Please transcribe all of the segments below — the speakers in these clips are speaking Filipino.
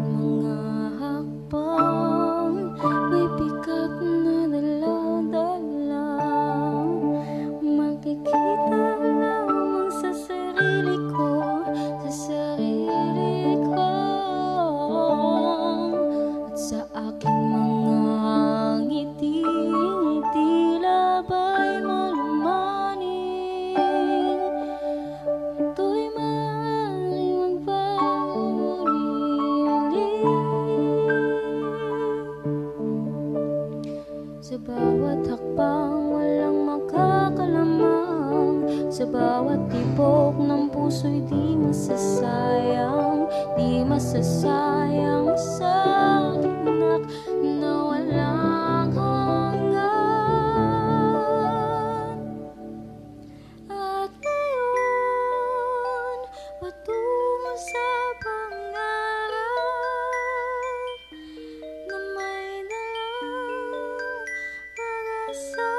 mga hakbang, may bigat na dala-dala. Makikita lamang sa sarili ko, sa sarili ko, at sa aking mga ngiting tila ba'y malumaning. Ito'y maaaring magpaulit sa bawat hakbang, walang makakalamang. Sa bawat tibok ng puso'y di masasayang, di masasayang sa anak na walang hanggan. At ngayon, patungo sa pangarap na may dalang pag-asa.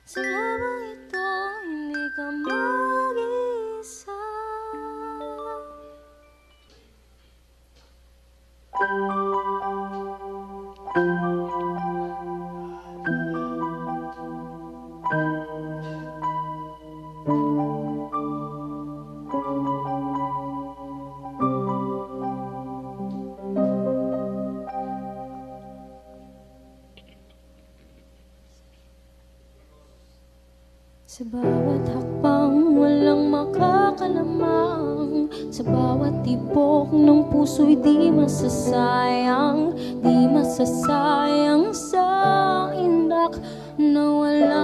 Sa labang ito, hindi ka mag-isa. Sa bawat hakbang, walang makakalamang. Sa bawat tibok ng puso'y di masasayang, di masasayang sa indak na wala